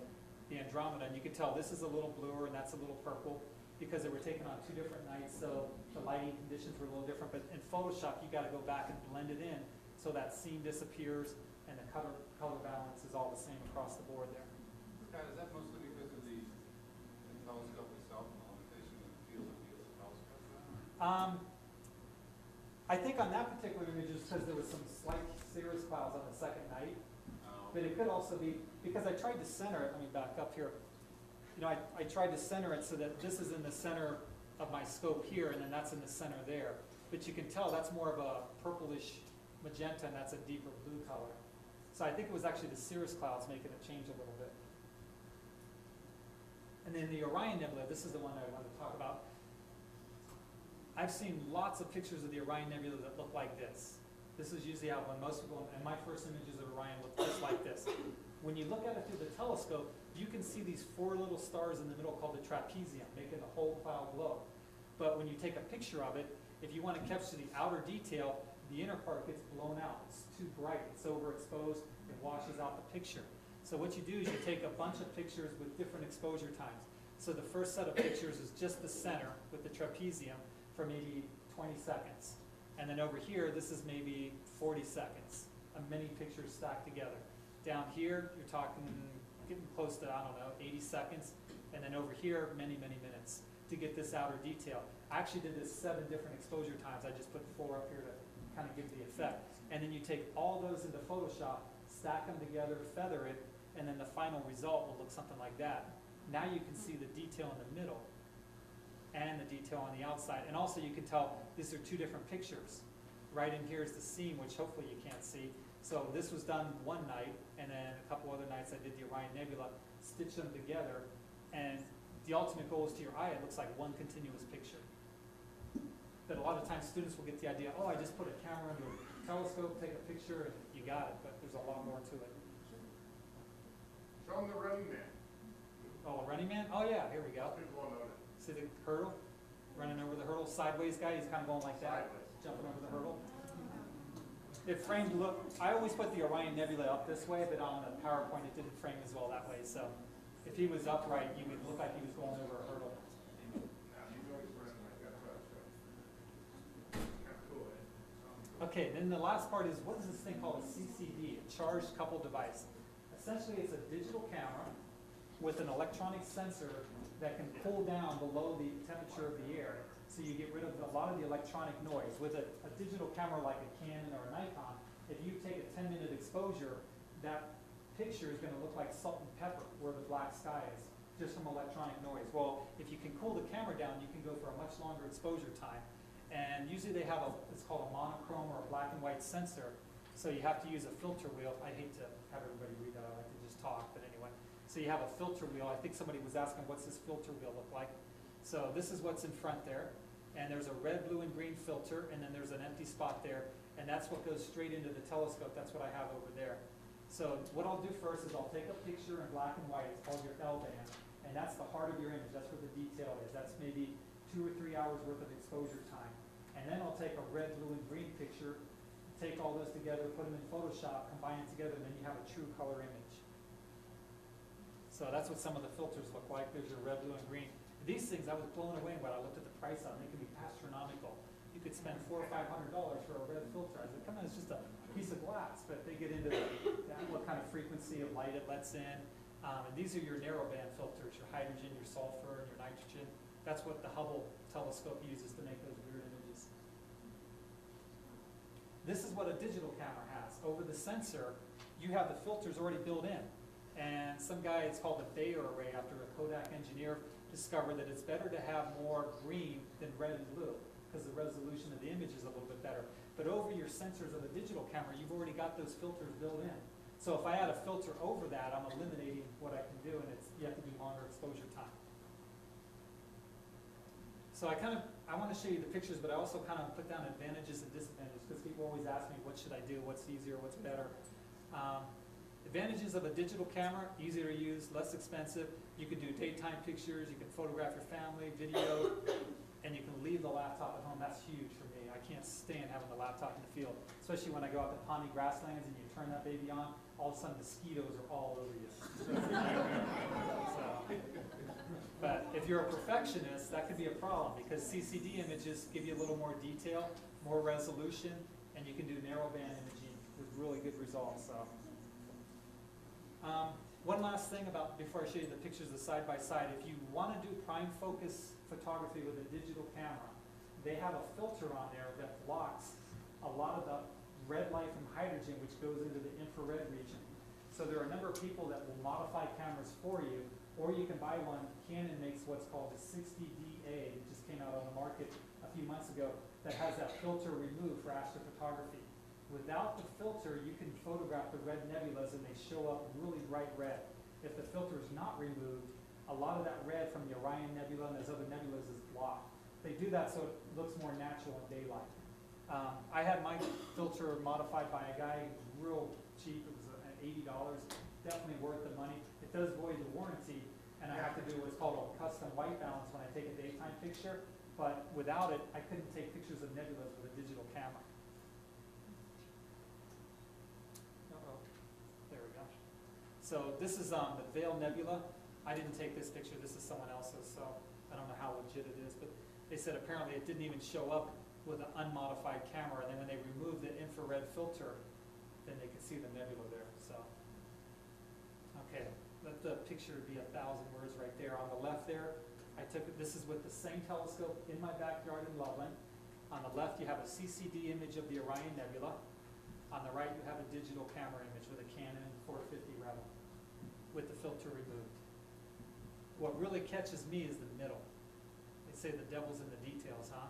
the Andromeda, and you can tell this is a little bluer and that's a little purple because they were taken on 2 different nights, so the lighting conditions were a little different. But in Photoshop, you got to go back and blend it in so that seam disappears and the color balance is all the same across the board there. Scott, is that mostly because of the telescope itself and the limitation of the field of view of the telescope? I think on that particular image is because there was some slight cirrus clouds on the second night. But it could also be, because I tried to center it, let me back up here. I tried to center it so that this is in the center of my scope here, and then that's in the center there. But you can tell that's more of a purplish magenta, and that's a deeper blue color. So I think it was actually the cirrus clouds making it change a little bit. And then the Orion Nebula, this is the one I wanted to talk about. I've seen lots of pictures of the Orion Nebula that look like this. This is usually how when most people, and my first images of Orion look just like this. When you look at it through the telescope, you can see these 4 little stars in the middle called the trapezium, making the whole cloud glow. But when you take a picture of it, if you want to capture the outer detail, the inner part gets blown out. It's too bright, it's overexposed, it washes out the picture. So what you do is you take a bunch of pictures with different exposure times. So the first set of pictures is just the center with the trapezium for maybe 20 seconds. And then over here, this is maybe 40 seconds, many pictures stacked together. Down here, you're talking, getting close to, I don't know, 80 seconds. And then over here, many, many minutes to get this outer detail. I actually did this 7 different exposure times. I just put 4 up here to kind of give the effect. And then you take all those into Photoshop, stack them together, feather it, and then the final result will look something like that. Now you can see the detail in the middle and the detail on the outside. And also you can tell these are 2 different pictures. Right in here is the seam, which hopefully you can't see. So this was done one night, and then a couple other nights I did the Orion Nebula, stitched them together, and the ultimate goal is to your eye, it looks like one continuous picture. But a lot of times students will get the idea, oh, I just put a camera into a telescope, take a picture, and you got it, but there's a lot more to it. Show them the Running Man. Oh, a Running Man? Oh yeah, here we go. People won't know that. See the hurdle? Running over the hurdle, sideways guy, he's kind of going like that, Sideways. jumping over the hurdle. It framed look, I always put the Orion Nebula up this way, but on the PowerPoint it didn't frame as well that way, so if he was upright, you would look like he was going over a hurdle. Now, he's always running like that, but kind of cool, eh? Okay, then the last part is, what is this thing called a CCD, a charged coupled device? Essentially, it's a digital camera with an electronic sensor that can pull down below the temperature of the air, so you get rid of a lot of the electronic noise. With a digital camera like a Canon or a Nikon, if you take a 10-minute exposure, that picture is going to look like salt and pepper where the black sky is, just from electronic noise. Well, if you can cool the camera down, you can go for a much longer exposure time. And usually they have it's called a monochrome or a black and white sensor, so you have to use a filter wheel. I hate to have everybody read that, I like to just talk, but anyway. So you have a filter wheel. I think somebody was asking, what's this filter wheel look like? So this is what's in front there, and there's a red, blue, and green filter, and then there's an empty spot there, and that's what goes straight into the telescope. That's what I have over there. So what I'll do first is I'll take a picture in black and white. It's called your L-band, and that's the heart of your image. That's where the detail is. That's maybe 2 or 3 hours worth of exposure time. And then I'll take a red, blue, and green picture, take all those together, put them in Photoshop, combine it together, and then you have a true color image. So that's what some of the filters look like. There's your red, blue, and green. These things, I was blown away when I looked at the price on them. They can be astronomical. You could spend $400 or $500 for a red filter. I said, come on, it's just a piece of glass. But they get into what kind of frequency of light it lets in. And these are your narrowband filters, your hydrogen, your sulfur, and your nitrogen. That's what the Hubble telescope uses to make those weird images. This is what a digital camera has. Over the sensor, you have the filters already built in. And some guy, it's called a Bayer array, after a Kodak engineer, discovered that it's better to have more green than red and blue, because the resolution of the image is a little bit better. But over your sensors of a digital camera, you've already got those filters built in. So if I add a filter over that, I'm eliminating what I can do, and you have to do longer exposure time. So I want to show you the pictures, but I also kind of put down advantages and disadvantages, because people always ask me, what should I do, what's easier, what's better. Advantages of a digital camera: easier to use, less expensive. You can do daytime pictures, you can photograph your family, video, and you can leave the laptop at home. That's huge for me. I can't stand having the laptop in the field, especially when I go out to Pawnee grasslands and you turn that baby on, all of a sudden mosquitoes are all over you. But if you're a perfectionist, that could be a problem, because CCD images give you a little more detail, more resolution, and you can do narrowband imaging with really good results. So. One last thing before I show you the pictures of side by side. If you want to do prime focus photography with a digital camera, they have a filter on there that blocks a lot of the red light from hydrogen, which goes into the infrared region. So there are a number of people that will modify cameras for you, or you can buy one. Canon makes what's called the 60DA, it just came out on the market a few months ago, that has that filter removed for astrophotography. Without the filter, you can photograph the red nebulas and they show up really bright red. If the filter is not removed, a lot of that red from the Orion Nebula and those other nebulas is blocked. they do that so it looks more natural in daylight. I had my filter modified by a guy, real cheap, it was $80, definitely worth the money. It does void the warranty, and I have to do what's called a custom white balance when I take a daytime picture, but without it, I couldn't take pictures of nebulas with a digital camera. Uh-oh, there we go. So this is the Veil Nebula. I didn't take this picture, this is someone else's, so I don't know how legit it is, but they said apparently it didn't even show up with an unmodified camera, and then when they removed the infrared filter, then they could see the nebula there, so. Okay, let the picture be 1,000 words right there. On the left there, this is with the same telescope in my backyard in Loveland. On the left, you have a CCD image of the Orion Nebula. On the right, you have a digital camera image with a Canon 450 Rebel with the filter removed. What really catches me is the middle. They say the devil's in the details, huh?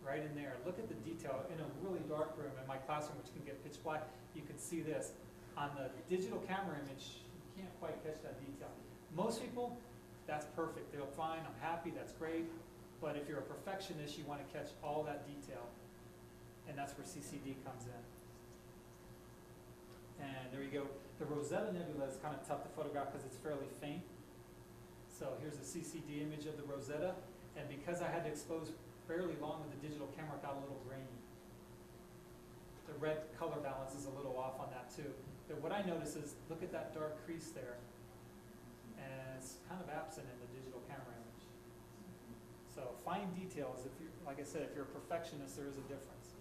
Right in there. Look at the detail. In a really dark room in my classroom, which can get pitch black, you can see this. On the digital camera image, you can't quite catch that detail. Most people, that's perfect. They're fine, I'm happy, that's great. But if you're a perfectionist, you want to catch all that detail. And that's where CCD comes in. And there you go. The Rosetta Nebula is kind of tough to photograph because it's fairly faint. So here's a CCD image of the Rosetta. And because I had to expose fairly long with the digital camera, it got a little grainy. The red color balance is a little off on that too. But what I notice is, look at that dark crease there. And it's kind of absent in the digital camera image. So fine details, if you, like I said, if you're a perfectionist, there is a difference.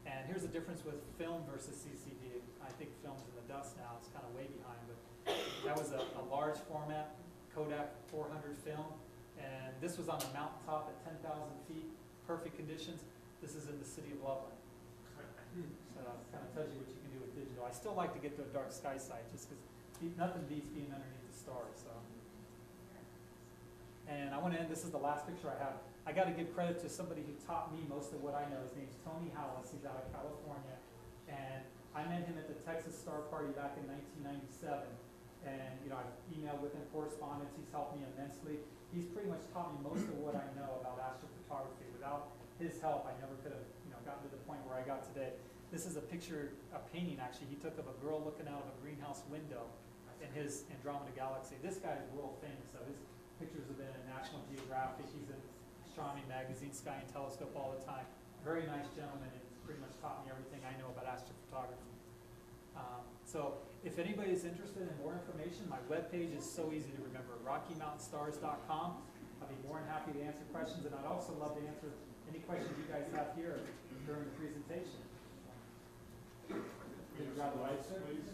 And here's the difference with film versus CCD. I think film's in the dust now, it's kind of way behind, but that was a large format Kodak 400 film. And this was on the mountaintop at 10,000 feet, perfect conditions. This is in the city of Loveland. So it kind of tells you what you can do with digital. I still like to get to a dark sky site just because nothing beats being underneath the stars. So. And I want to end, this is the last picture I have. I got to give credit to somebody who taught me most of what I know. His name's Tony Howells. He's out of California. And I met him at the Texas Star Party back in 1997. And I've emailed with him, correspondence. He's helped me immensely. He's pretty much taught me most of what I know about astrophotography. Without his help, I never could have gotten to the point where I got today. This is a picture, a painting actually, he took of a girl looking out of a greenhouse window in his Andromeda Galaxy. This guy is world famous, so his pictures have been in National Geographic. He's in Astronomy Magazine, Sky and Telescope all the time. Very nice gentleman, and pretty much taught me everything I know about astrophotography. So if anybody's interested in more information, my webpage is so easy to remember, RockyMountainStars.com. I'll be more than happy to answer questions, and I'd also love to answer any questions you guys have here during the presentation. Can you grab the lights, sir? Please.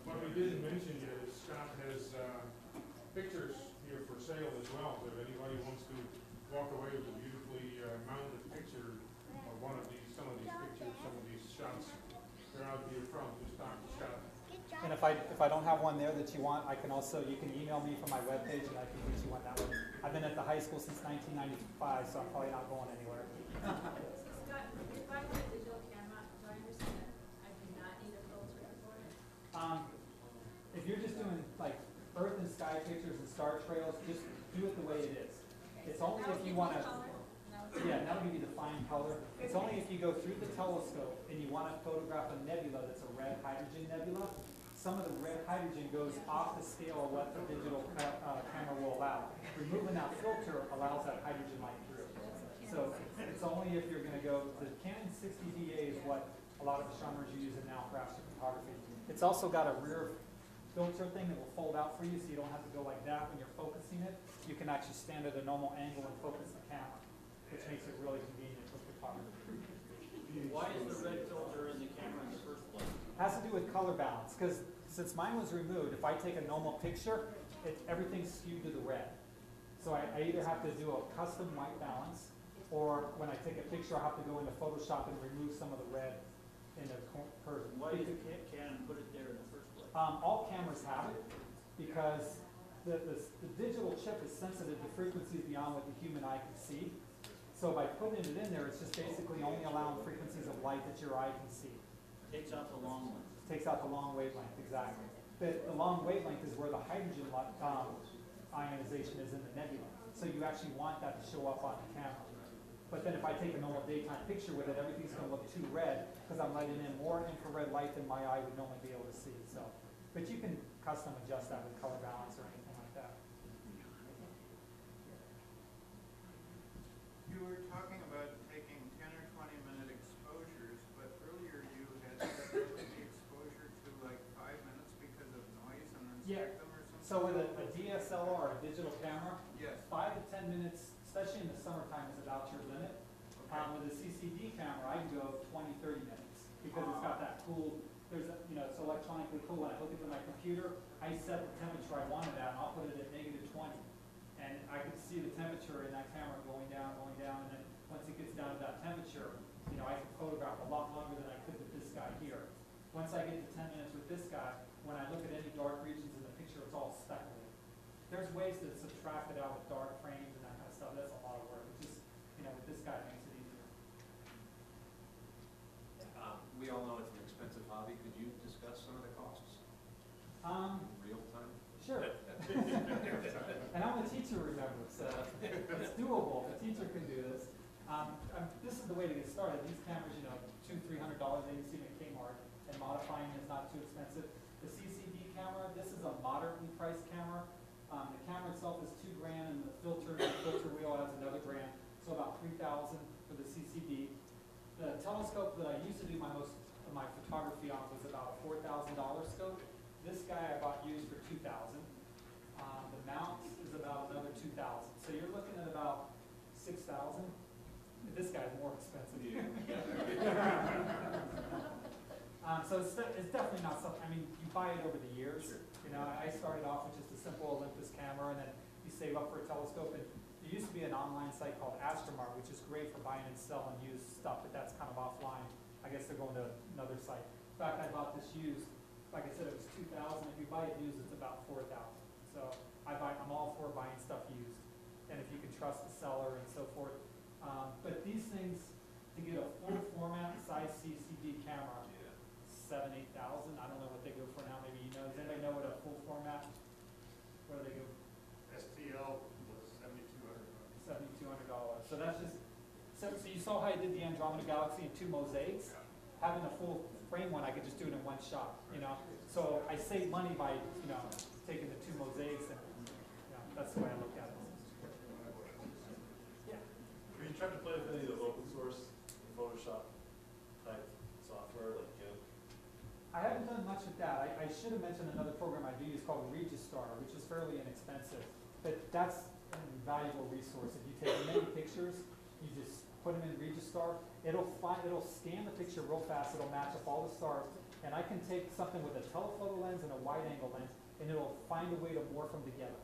What we didn't mention yet is Scott has pictures here for sale as well. So if anybody wants to walk away with a beautifully mounted picture of some of these pictures, some of these shots, they're out here front. Just talk to Scott. And if I don't have one there that you want, I can also, you can email me from my webpage and I can get you one that way. I've been at the high school since 1995, so I'm probably not going anywhere. Scott, if I have a digital camera, do I understand that I do not need a filter for it? If you're just doing like earth and sky pictures and star trails, just do it the way it is. It's only if you want to, yeah, that'll give you the fine color. It's only if you go through the telescope and you want to photograph a nebula that's a red hydrogen nebula. Some of the red hydrogen goes off the scale of what the digital camera will allow. Removing that filter allows that hydrogen light through. So it's only if you're going to go, the Canon 60DA is what a lot of astronomers are using now for astrophotography. It's also got a rear filter thing that will fold out for you, so you don't have to go like that when you're focusing it. You can actually stand at a normal angle and focus the camera, which makes it really convenient for photography. Why is the red filter in the camera in the first place? Has to do with color balance, because since mine was removed, if I take a normal picture, everything's skewed to the red. So I either have to do a custom white balance, or when I take a picture, I have to go into Photoshop and remove some of the red in the person. Why did Canon put it there in the first place? All cameras have it, because the digital chip is sensitive to frequencies beyond what the human eye can see. So by putting it in there, it's just basically only allowing frequencies of light that your eye can see. Takes out the long one. Takes out the long wavelength, exactly. The long wavelength is where the hydrogen ionization is in the nebula. So you actually want that to show up on the camera. But then if I take a normal daytime picture with it, everything's gonna look too red because I'm letting in more infrared light than my eye would normally be able to see. So, but you can custom adjust that with color balance or anything like that. You were talking about taking 10 or 20-minute exposures, but earlier you had said there would be exposure to like 5 minutes because of noise and then Yeah. stick them or something? So with a DSLR, a digital camera, Yes. 5 to 10 minutes, especially in the summertime, is about your limit. Okay. With a CCD camera, I can go 20, 30 minutes because it's got that cool, it's electronically cool. When I hook it to my computer, I set the temperature I want it at, and I'll put it at -20. And I can see the temperature in that camera going down, and then once it gets down to that temperature, I can photograph a lot longer than I could with this guy here. Once I get to 10 minutes with this guy, when I look at any dark regions in the picture, it's all speculative. There's ways to subtract it out with dark frames and that kind of stuff. That's a lot of work. It's just, with this guy, it makes it easier. We all know it's an expensive hobby. Could you discuss some of the costs Um, in real time? Sure. And I'm a teacher, remember, so it's doable. If a teacher can do this. This is the way to get started. These cameras, $200-300, they can see them at Kmart, and modifying is not too expensive. The CCD camera, this is a moderately priced camera. The camera itself is $2 grand, and the filter wheel adds another grand, so about $3,000 for the CCD. The telescope that I used to do most of my photography on was about a $4,000 scope. This guy I bought used for $2,000. The mount is about another $2,000. So you're looking at about $6,000. This guy's more expensive. So it's definitely not something. You buy it over the years. Sure. I started off with just a simple Olympus camera, and then you save up for a telescope. And there used to be an online site called Astromart, which is great for buying and selling used stuff, but that's kind of offline. I guess they're going to another site. In fact, I bought this used. Like I said, it was $2,000. If you buy it used, it's about $4,000. So I'm all for buying stuff used, and if you can trust the seller and so forth. But these things, to get a full format size CCD camera, $7,000-8,000. I don't know what they go for now. Maybe you know. Does anybody know what a full format? Where do they go? STL was $7,200. $7,200. So that's just. So you saw how I did the Andromeda Galaxy in 2 mosaics. Having a full frame one, I could just do it in one shot. So I save money by taking the 2 mosaics, and that's the way I look at it. Yeah. Are you trying to play with any of the open source Photoshop type software like GIMP? I haven't done much with that. I should have mentioned another program I do use called Registar, which is fairly inexpensive. But that's an invaluable resource. If you take many pictures, you just put them in Registar. It'll scan the picture real fast. It'll match up all the stars. And I can take something with a telephoto lens and a wide angle lens, and it'll find a way to morph them together.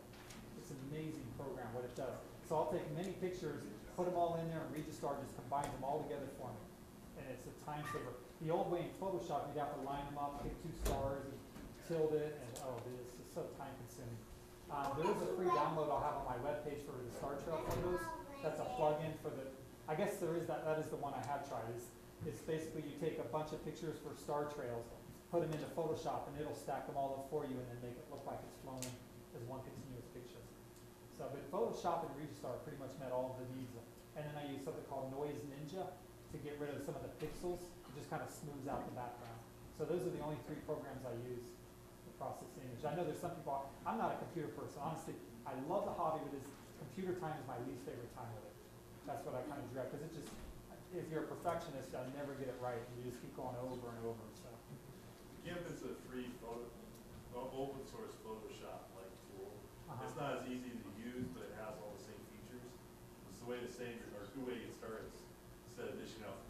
It's an amazing program what it does. So I'll take many pictures, put them all in there, and Registar just combines them all together for me. And it's a time saver. The old way in Photoshop, you'd have to line them up, pick 2 stars, and tilt it, and this is so time consuming. There is a free download I'll have on my webpage for the star trail photos. That's a plug-in for the, I guess there is that is the one I have tried. It's basically you take a bunch of pictures for star trails, put them into Photoshop, and it'll stack them all up for you and then make it look like it's flowing as one continuous picture. So, but Photoshop and Registar pretty much met all of the needs. And then I use something called Noise Ninja to get rid of some of the pixels. It just kind of smooths out the background. So those are the only 3 programs I use to process the image. I know there's some people, I'm not a computer person. Honestly, I love the hobby, but computer time is my least favorite time with it. That's what I kind of dread, because it just, if you're a perfectionist, I never get it right, and you just keep going over and over, so. GIMP is a free open source Photoshop-like tool. It's not as easy to use, but it has all the same features. It's the way to save or a good way to get started instead of dishing out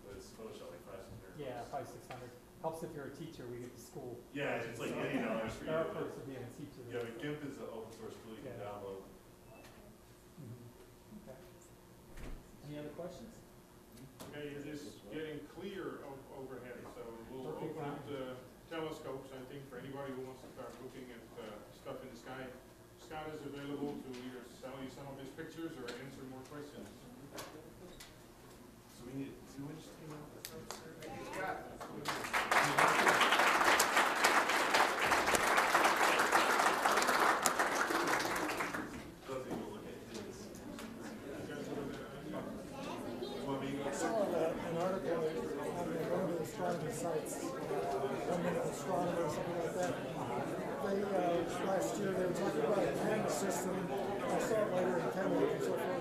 with Photoshop like $500. Yeah, $500-600. Helps if you're a teacher, we get to school. Yeah, it's like $80 for you. There are perks of being a teacher. Yeah, but GIMP is an open source tool you can download. Okay. Any other questions? Okay, you're just getting clear overhead, so we'll open up the telescopes, I think, for anybody who wants to start looking at stuff in the sky. Scott is available to either sell you some of his pictures or answer more questions. So we need a 2-inch team out the front, sir? Doesn't even look at his. Want me to go? I saw an article on one of the astronomy sites, 1 Minute Astronomer or something like that. They, last year, they were talking about a camera system. I saw it later in Canada and so forth.